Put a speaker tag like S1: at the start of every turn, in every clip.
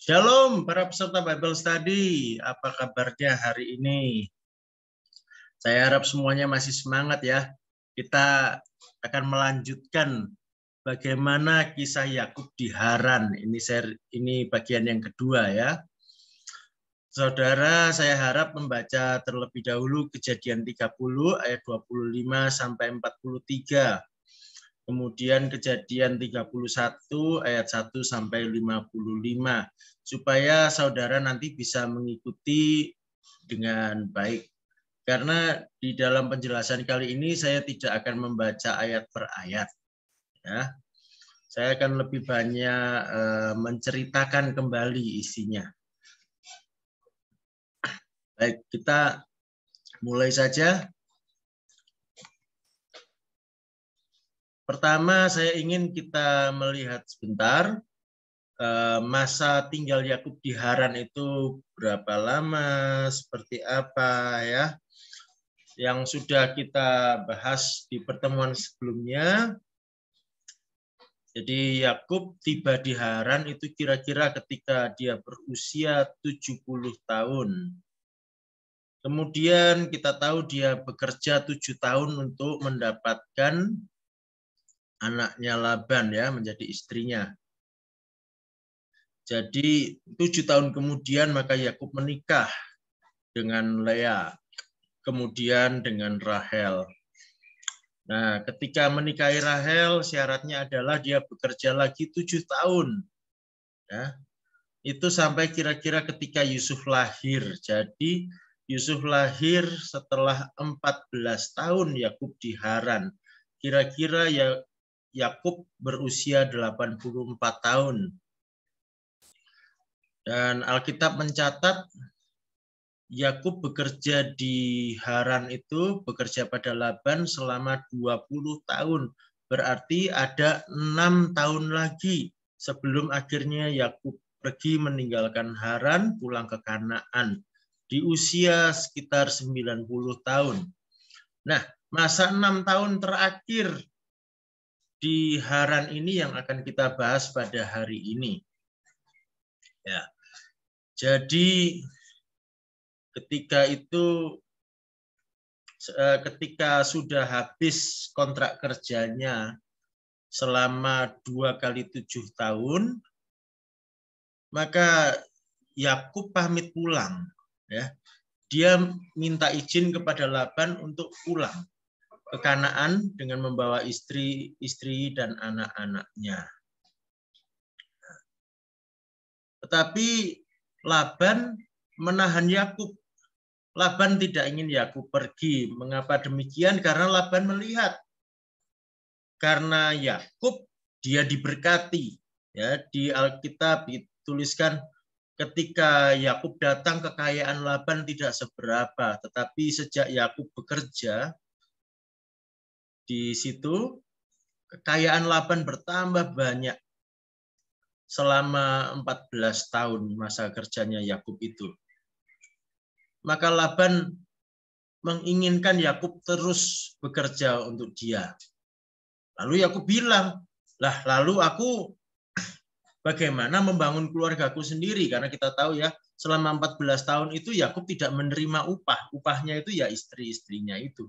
S1: Shalom para peserta Bible Study, apa kabarnya hari ini? Saya harap semuanya masih semangat ya. Kita akan melanjutkan bagaimana kisah Yakub di Haran. Ini bagian yang kedua ya. Saudara, saya harap membaca terlebih dahulu Kejadian 30 ayat 25 sampai 43. Kemudian Kejadian 31 ayat 1 sampai 55 supaya saudara nanti bisa mengikuti dengan baik. Karena di dalam penjelasan kali ini saya tidak akan membaca ayat per ayat ya. Saya akan lebih banyak menceritakan kembali isinya. Baik, kita mulai saja. Pertama, saya ingin kita melihat sebentar masa tinggal Yakub di Haran itu berapa lama, seperti apa ya. Yang sudah kita bahas di pertemuan sebelumnya. Jadi Yakub tiba di Haran itu kira-kira ketika dia berusia 70 tahun. Kemudian kita tahu dia bekerja 7 tahun untuk mendapatkan anaknya Laban ya, menjadi istrinya. Jadi 7 tahun kemudian maka Yakub menikah dengan Lea, kemudian dengan Rahel. Nah, ketika menikahi Rahel, syaratnya adalah dia bekerja lagi 7 tahun. Ya, itu sampai kira-kira ketika Yusuf lahir. Jadi Yusuf lahir setelah 14 tahun Yakub di Haran. Kira-kira ya Yakub berusia 84 tahun. Dan Alkitab mencatat Yakub bekerja di Haran itu, bekerja pada Laban selama 20 tahun. Berarti ada 6 tahun lagi sebelum akhirnya Yakub pergi meninggalkan Haran, pulang ke Kanaan. Di usia sekitar 90 tahun. Nah, masa 6 tahun terakhir di Haran ini yang akan kita bahas pada hari ini. Ya. Jadi ketika itu, ketika sudah habis kontrak kerjanya selama 2 kali 7 tahun, maka Yakub pamit pulang. Ya. Dia minta izin kepada Laban untuk pulang ke Kanaan dengan membawa istri dan anak-anaknya. Tetapi Laban menahan Yakub. Laban tidak ingin Yakub pergi. Mengapa demikian? Karena Laban melihat karena Yakub dia diberkati. Ya, di Alkitab dituliskan ketika Yakub datang kekayaan Laban tidak seberapa, tetapi sejak Yakub bekerja di situ kekayaan Laban bertambah banyak selama 14 tahun masa kerjanya Yakub itu. Maka Laban menginginkan Yakub terus bekerja untuk dia. Lalu Yakub bilang, "Lah, lalu aku bagaimana membangun keluargaku sendiri?" Karena kita tahu ya, selama 14 tahun itu Yakub tidak menerima upah. Upahnya itu ya istri-istrinya itu.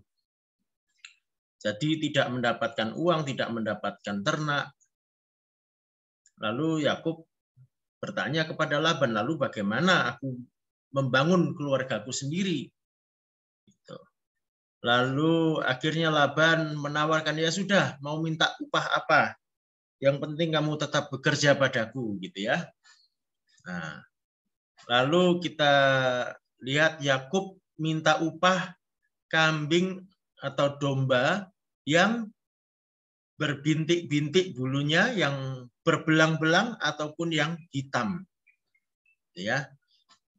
S1: Jadi tidak mendapatkan uang, tidak mendapatkan ternak. Lalu Yakub bertanya kepada Laban, "Lalu bagaimana aku membangun keluargaku sendiri?" Lalu akhirnya Laban menawarkan, "Ya sudah, mau minta upah apa? Yang penting kamu tetap bekerja padaku," gitu ya. Nah, lalu kita lihat Yakub minta upah kambing atau domba yang berbintik-bintik bulunya, yang berbelang-belang ataupun yang hitam. Ya.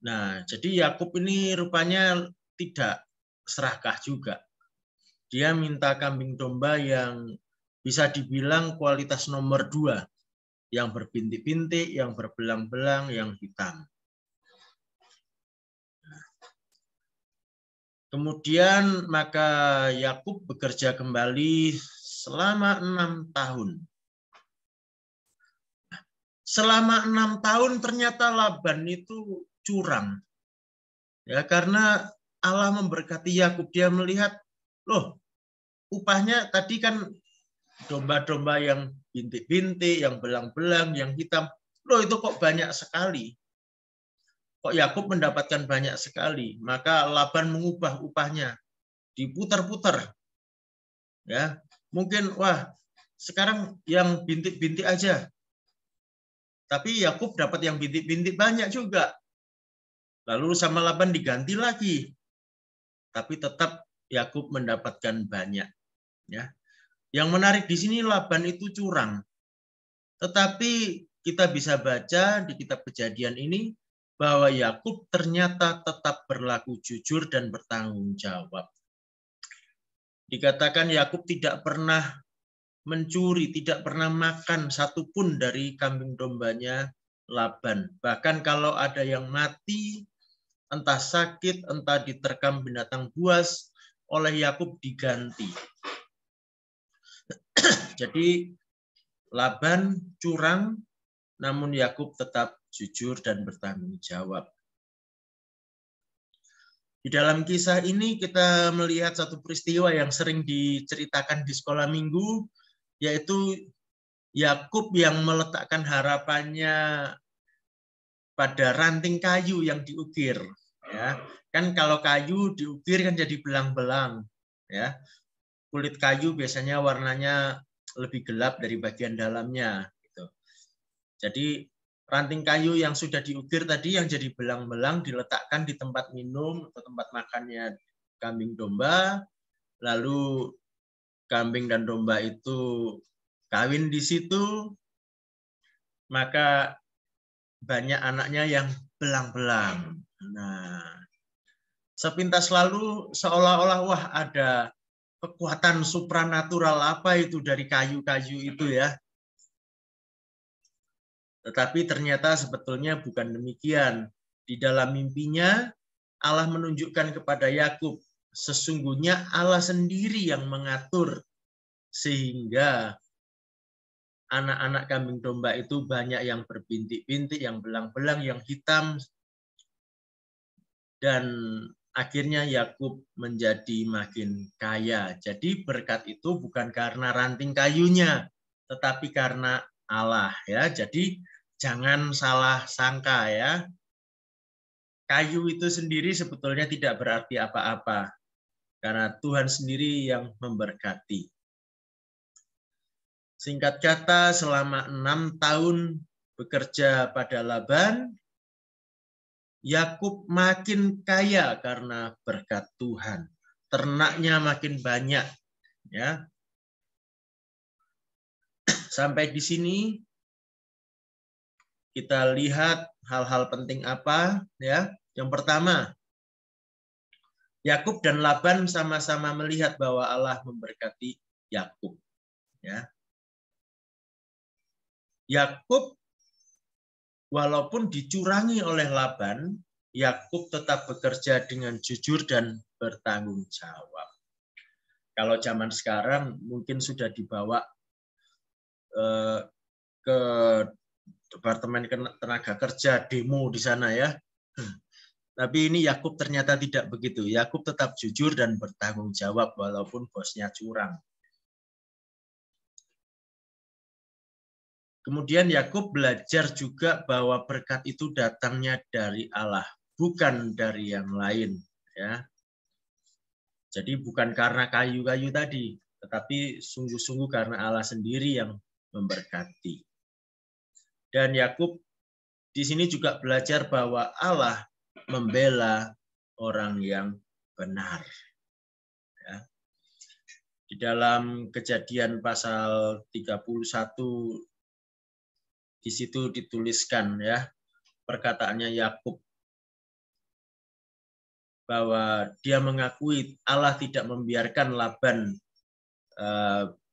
S1: Nah, jadi Yakub ini rupanya tidak serakah juga. Dia minta kambing domba yang bisa dibilang kualitas nomor 2, yang berbintik-bintik, yang berbelang-belang, yang hitam. Kemudian maka Yakub bekerja kembali selama 6 tahun. selama 6 tahun ternyata Laban itu curang. Ya, karena Allah memberkati Yakub, dia melihat, loh, upahnya tadi kan domba-domba yang bintik-bintik, yang belang-belang, yang hitam. Loh, itu kok banyak sekali. Kok Yakub mendapatkan banyak sekali? Maka Laban mengubah upahnya, diputar-putar. Ya, mungkin wah, sekarang yang bintik-bintik aja. Tapi Yakub dapat yang bintik-bintik banyak juga. Lalu sama Laban diganti lagi. Tapi tetap Yakub mendapatkan banyak. Ya. Yang menarik di sini Laban itu curang. Tetapi kita bisa baca di kitab Kejadian ini bahwa Yakub ternyata tetap berlaku jujur dan bertanggung jawab. Dikatakan Yakub tidak pernah mencuri, tidak pernah makan satupun dari kambing dombanya Laban. Bahkan kalau ada yang mati, entah sakit, entah diterkam binatang buas, oleh Yakub diganti. Jadi Laban curang, namun Yakub tetap jujur dan bertanggung jawab. Di dalam kisah ini kita melihat satu peristiwa yang sering diceritakan di sekolah minggu, yaitu Yakub yang meletakkan harapannya pada ranting kayu yang diukir. Ya, kan kalau kayu diukir kan jadi belang-belang. Ya, kulit kayu biasanya warnanya lebih gelap dari bagian dalamnya. Gitu. Jadi ranting kayu yang sudah diukir tadi yang jadi belang-belang diletakkan di tempat minum atau tempat makannya kambing domba, lalu kambing dan domba itu kawin di situ, maka banyak anaknya yang belang-belang. Nah, sepintas lalu seolah-olah wah ada kekuatan supranatural apa itu dari kayu-kayu itu ya. Tetapi ternyata sebetulnya bukan demikian. Di dalam mimpinya, Allah menunjukkan kepada Yakub, sesungguhnya Allah sendiri yang mengatur sehingga anak-anak kambing domba itu banyak yang berbintik-bintik, yang belang-belang, yang hitam. Dan akhirnya Yakub menjadi makin kaya. Jadi berkat itu bukan karena ranting kayunya, tetapi karena Allah ya. Jadi jangan salah sangka ya. Kayu itu sendiri sebetulnya tidak berarti apa-apa. Karena Tuhan sendiri yang memberkati. Singkat kata, selama 6 tahun bekerja pada Laban, Yakub makin kaya karena berkat Tuhan. Ternaknya makin banyak. Ya. Sampai di sini kita lihat hal-hal penting apa ya. Yang pertama, Yakub dan Laban sama-sama melihat bahwa Allah memberkati Yakub. Ya. Yakub walaupun dicurangi oleh Laban, Yakub tetap bekerja dengan jujur dan bertanggung jawab. Kalau zaman sekarang mungkin sudah dibawa ke Departemen Tenaga Kerja demo di sana ya. Tapi ini Yakub ternyata tidak begitu. Yakub tetap jujur dan bertanggung jawab walaupun bosnya curang. Kemudian Yakub belajar juga bahwa berkat itu datangnya dari Allah, bukan dari yang lain. Ya. Jadi bukan karena kayu-kayu tadi, tetapi sungguh-sungguh karena Allah sendiri yang memberkati. Dan Yakub di sini juga belajar bahwa Allah membela orang yang benar. Ya. Di dalam Kejadian pasal 31 di situ dituliskan ya perkataannya Yakub bahwa dia mengakui Allah tidak membiarkan Laban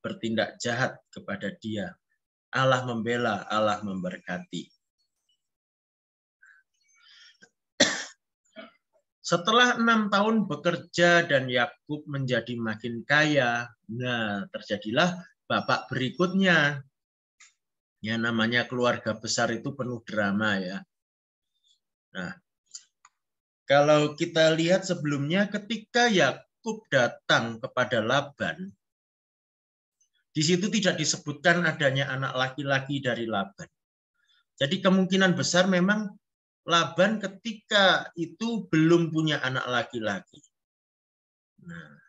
S1: bertindak jahat kepada dia. Allah membela, Allah memberkati. Setelah 6 tahun bekerja dan Yakub menjadi makin kaya, nah terjadilah babak berikutnya. Ya, namanya keluarga besar itu penuh drama ya. Nah, kalau kita lihat sebelumnya ketika Yakub datang kepada Laban, di situ tidak disebutkan adanya anak laki-laki dari Laban. Jadi kemungkinan besar memang Laban ketika itu belum punya anak laki-laki. Nah,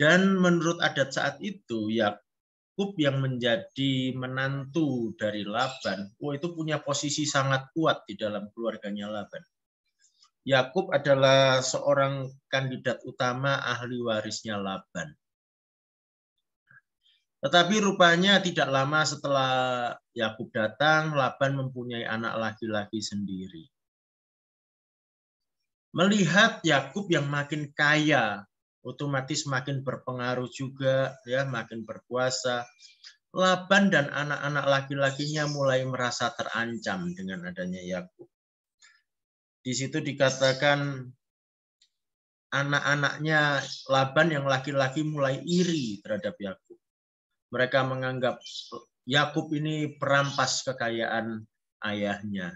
S1: dan menurut adat saat itu, Yakub yang menjadi menantu dari Laban, itu punya posisi sangat kuat di dalam keluarganya Laban. Yakub adalah seorang kandidat utama ahli warisnya Laban. Tetapi rupanya tidak lama setelah Yakub datang, Laban mempunyai anak laki-laki sendiri. Melihat Yakub yang makin kaya, otomatis makin berpengaruh juga, ya, makin berkuasa. Laban dan anak-anak laki-lakinya mulai merasa terancam dengan adanya Yakub. Di situ dikatakan anak-anaknya Laban yang laki-laki mulai iri terhadap Yakub. Mereka menganggap Yakub ini perampas kekayaan ayahnya.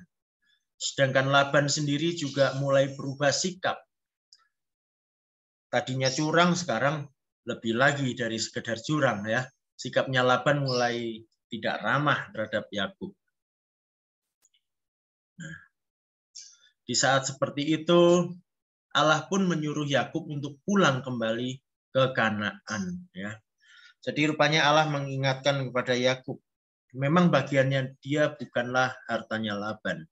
S1: Sedangkan Laban sendiri juga mulai berubah sikap. Tadinya curang, sekarang lebih lagi dari sekedar curang ya. Sikapnya Laban mulai tidak ramah terhadap Yakub. Nah, di saat seperti itu Allah pun menyuruh Yakub untuk pulang kembali ke Kanaan ya. Jadi rupanya Allah mengingatkan kepada Yakub, memang bagiannya dia bukanlah hartanya Laban.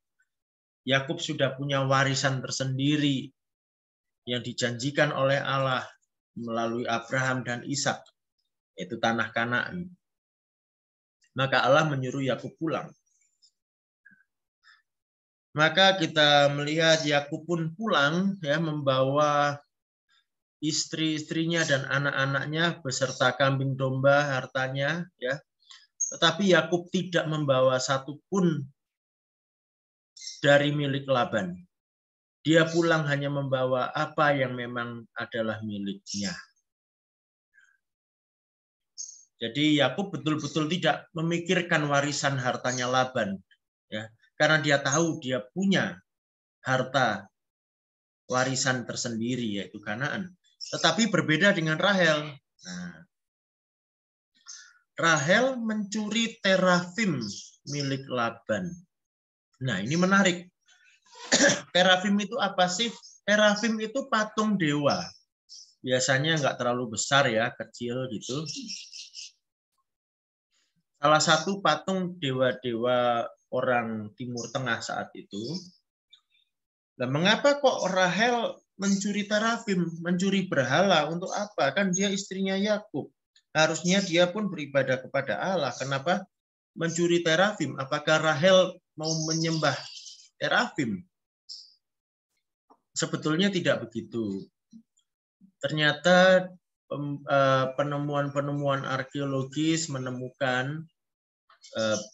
S1: Yakub sudah punya warisan tersendiri yang dijanjikan oleh Allah melalui Abraham dan Ishak, yaitu tanah Kanaan. Maka Allah menyuruh Yakub pulang. Maka kita melihat Yakub pun pulang ya, membawa istri-istrinya dan anak-anaknya beserta kambing domba hartanya ya. Tetapi Yakub tidak membawa satupun dari milik Laban. Dia pulang hanya membawa apa yang memang adalah miliknya. Jadi Yakub betul-betul tidak memikirkan warisan hartanya Laban, ya, karena dia tahu dia punya harta warisan tersendiri yaitu Kanaan. Tetapi berbeda dengan Rahel. Nah, Rahel mencuri terafim milik Laban. Nah, ini menarik. Terafim itu apa sih? Terafim itu patung dewa. Biasanya nggak terlalu besar ya, kecil gitu. Salah satu patung dewa-dewa orang Timur Tengah saat itu. Nah, mengapa kok Rahel mencuri terafim, mencuri berhala untuk apa? Kan dia istrinya Yakub. Harusnya dia pun beribadah kepada Allah. Kenapa mencuri terafim? Apakah Rahel mau menyembah terafim? Sebetulnya tidak begitu. Ternyata penemuan-penemuan arkeologis menemukan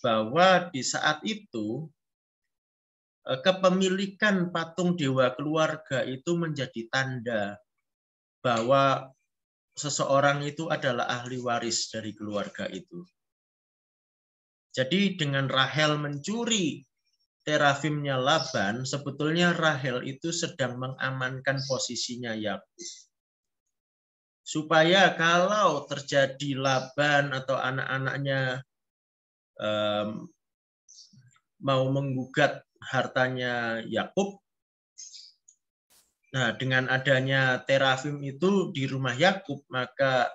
S1: bahwa di saat itu kepemilikan patung dewa keluarga itu menjadi tanda bahwa seseorang itu adalah ahli waris dari keluarga itu. Jadi dengan Rahel mencuri terafimnya Laban, sebetulnya Rahel itu sedang mengamankan posisinya Yakub. Supaya kalau terjadi Laban atau anak-anaknya mau menggugat hartanya Yakub, nah dengan adanya terafim itu di rumah Yakub, maka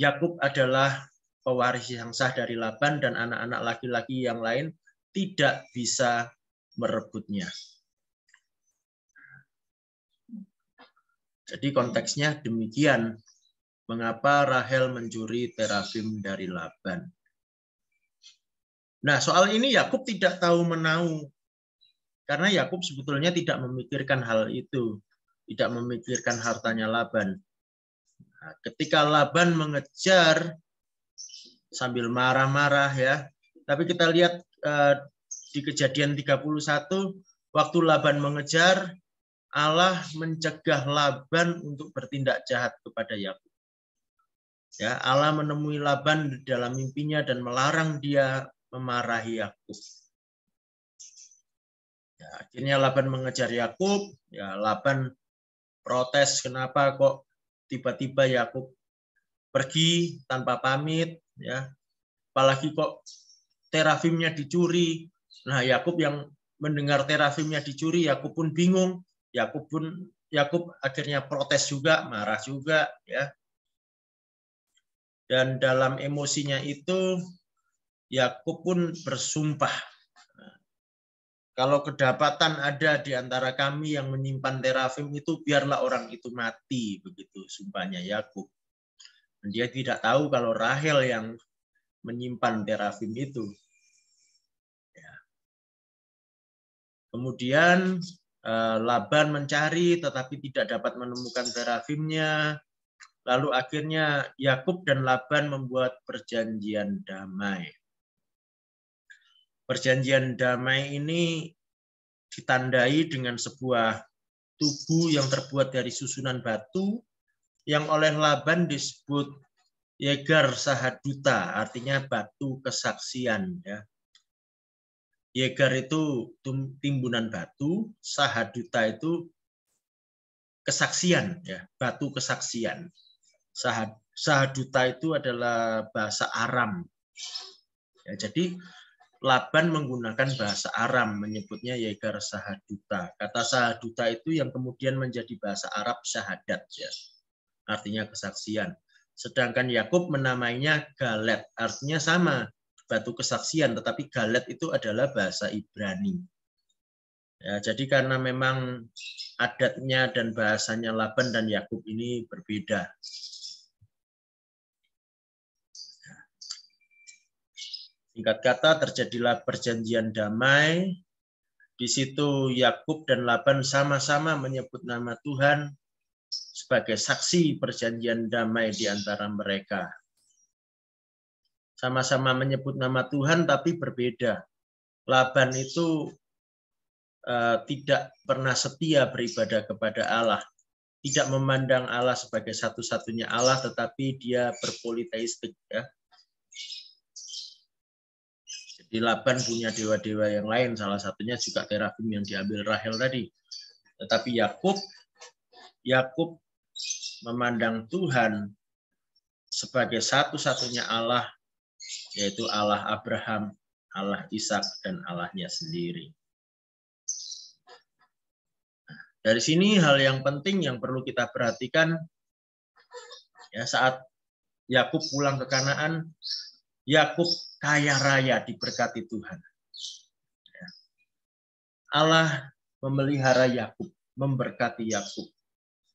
S1: Yakub adalah pewaris yang sah dari Laban dan anak-anak laki-laki yang lain tidak bisa merebutnya. Jadi konteksnya demikian, mengapa Rahel mencuri terafim dari Laban. Nah, soal ini Yakub tidak tahu menau, karena Yakub sebetulnya tidak memikirkan hal itu, tidak memikirkan hartanya Laban. Nah, ketika Laban mengejar sambil marah-marah ya, tapi kita lihat di Kejadian 31, waktu Laban mengejar, Allah mencegah Laban untuk bertindak jahat kepada Yakub. Ya, Allah menemui Laban di dalam mimpinya dan melarang dia memarahi Yakub. Ya, akhirnya Laban mengejar Yakub. Ya, Laban protes, kenapa kok tiba-tiba Yakub pergi tanpa pamit, ya. Apalagi kok terafimnya dicuri. Nah, Yakub yang mendengar terafimnya dicuri, Yakub pun bingung. Yakub akhirnya protes juga, marah juga, ya. Dan dalam emosinya itu Yakub pun bersumpah, kalau kedapatan ada di antara kami yang menyimpan terafim itu, biarlah orang itu mati, begitu sumpahnya Yakub. Dan dia tidak tahu kalau Rahel yang menyimpan terafim itu. Ya. Kemudian Laban mencari tetapi tidak dapat menemukan terafimnya. Lalu akhirnya Yakub dan Laban membuat perjanjian damai. Perjanjian damai ini ditandai dengan sebuah tugu yang terbuat dari susunan batu yang oleh Laban disebut Yegar Sahaduta, artinya batu kesaksian. Ya. Yegar itu timbunan batu, Sahaduta itu kesaksian, ya, batu kesaksian. Sahaduta itu adalah bahasa Aram. Ya, jadi Laban menggunakan bahasa Aram menyebutnya Yegar Sahaduta. Kata Sahaduta itu yang kemudian menjadi bahasa Arab syahadat, ya, artinya kesaksian. Sedangkan Yakub menamainya Galet, artinya sama, batu kesaksian, tetapi Galet itu adalah bahasa Ibrani. Ya, jadi karena memang adatnya dan bahasanya Laban dan Yakub ini berbeda. Singkat kata, terjadilah perjanjian damai. Di situ Yakub dan Laban sama-sama menyebut nama Tuhan sebagai saksi perjanjian damai di antara mereka. Sama-sama menyebut nama Tuhan tapi berbeda. Laban itu tidak pernah setia beribadah kepada Allah. Tidak memandang Allah sebagai satu-satunya Allah, tetapi dia berpoliteistik. Ya. Jadi Laban punya dewa-dewa yang lain, salah satunya juga terafim yang diambil Rahel tadi. Tetapi Yakub memandang Tuhan sebagai satu-satunya Allah, yaitu Allah Abraham, Allah Ishak, dan Allahnya sendiri. Dari sini hal yang penting yang perlu kita perhatikan, ya, saat Yakub pulang ke Kanaan, Yakub kaya raya diberkati Tuhan. Allah memelihara Yakub, memberkati Yakub,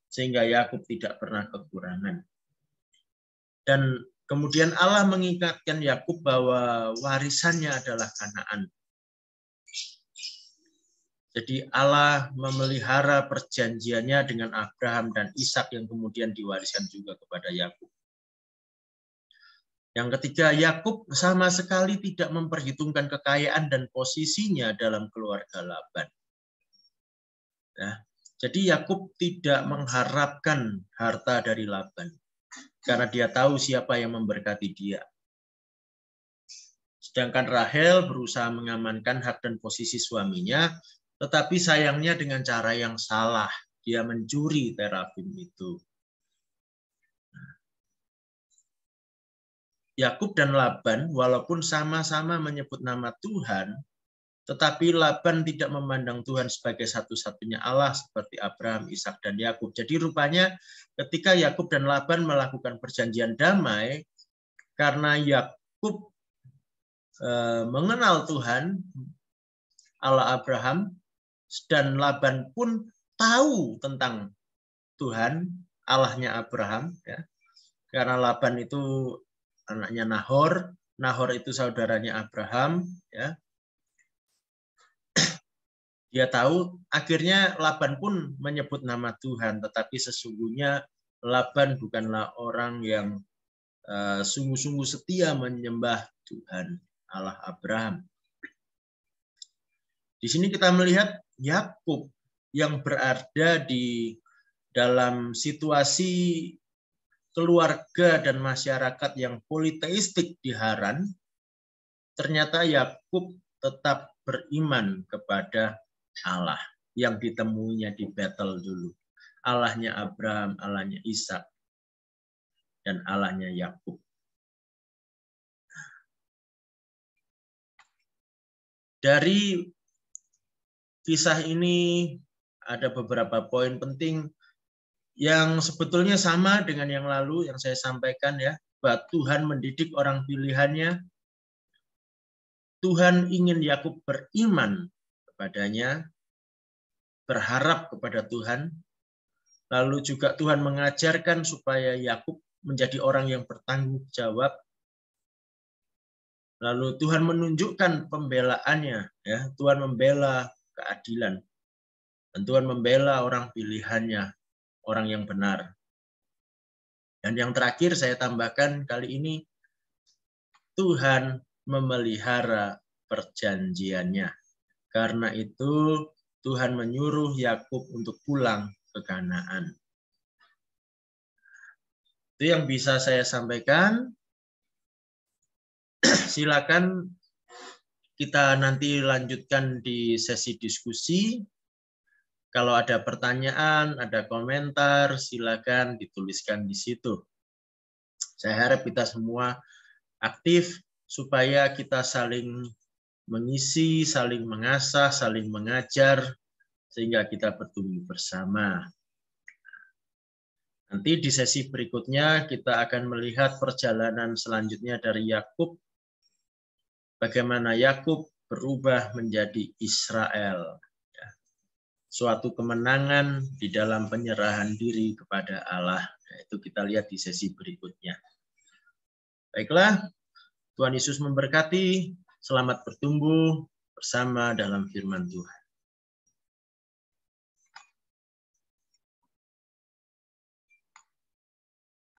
S1: sehingga Yakub tidak pernah kekurangan. Dan kemudian Allah mengingatkan Yakub bahwa warisannya adalah Kanaan. Jadi Allah memelihara perjanjiannya dengan Abraham dan Ishak yang kemudian diwariskan juga kepada Yakub. Yang ketiga, Yakub sama sekali tidak memperhitungkan kekayaan dan posisinya dalam keluarga Laban. Ya, jadi Yakub tidak mengharapkan harta dari Laban karena dia tahu siapa yang memberkati dia. Sedangkan Rahel berusaha mengamankan hak dan posisi suaminya, tetapi sayangnya dengan cara yang salah. Dia mencuri terafim itu. Yakub dan Laban walaupun sama-sama menyebut nama Tuhan, tetapi Laban tidak memandang Tuhan sebagai satu-satunya Allah seperti Abraham, Ishak, dan Yakub. Jadi rupanya ketika Yakub dan Laban melakukan perjanjian damai, karena Yakub mengenal Tuhan, Allah Abraham, dan Laban pun tahu tentang Tuhan, Allahnya Abraham, ya. Karena Laban itu anaknya Nahor, Nahor itu saudaranya Abraham, ya. Dia tahu, akhirnya Laban pun menyebut nama Tuhan, tetapi sesungguhnya Laban bukanlah orang yang sungguh-sungguh setia menyembah Tuhan, Allah Abraham. Di sini kita melihat Yakub yang berada di dalam situasi keluarga dan masyarakat yang politeistik di Haran, ternyata Yakub tetap beriman kepada Allah yang ditemuinya di Betel dulu. Allahnya Abraham, Allahnya Ishak, dan Allahnya Yakub. Dari kisah ini ada beberapa poin penting yang sebetulnya sama dengan yang lalu yang saya sampaikan ya, bahwa Tuhan mendidik orang pilihannya. Tuhan ingin Yakub beriman kepadanya, berharap kepada Tuhan. Lalu juga Tuhan mengajarkan supaya Yakub menjadi orang yang bertanggung jawab. Lalu Tuhan menunjukkan pembelaannya, ya. Tuhan membela keadilan. Dan Tuhan membela orang pilihannya, orang yang benar. Dan yang terakhir saya tambahkan kali ini, Tuhan memelihara perjanjiannya. Karena itu Tuhan menyuruh Yakub untuk pulang ke Kanaan. Itu yang bisa saya sampaikan. Silakan kita nanti lanjutkan di sesi diskusi. Kalau ada pertanyaan, ada komentar, silakan dituliskan di situ. Saya harap kita semua aktif supaya kita saling mengisi, saling mengasah, saling mengajar, sehingga kita bertumbuh bersama. Nanti di sesi berikutnya kita akan melihat perjalanan selanjutnya dari Yakub, bagaimana Yakub berubah menjadi Israel. Suatu kemenangan di dalam penyerahan diri kepada Allah. Itu kita lihat di sesi berikutnya. Baiklah, Tuhan Yesus memberkati. Selamat bertumbuh bersama dalam firman Tuhan.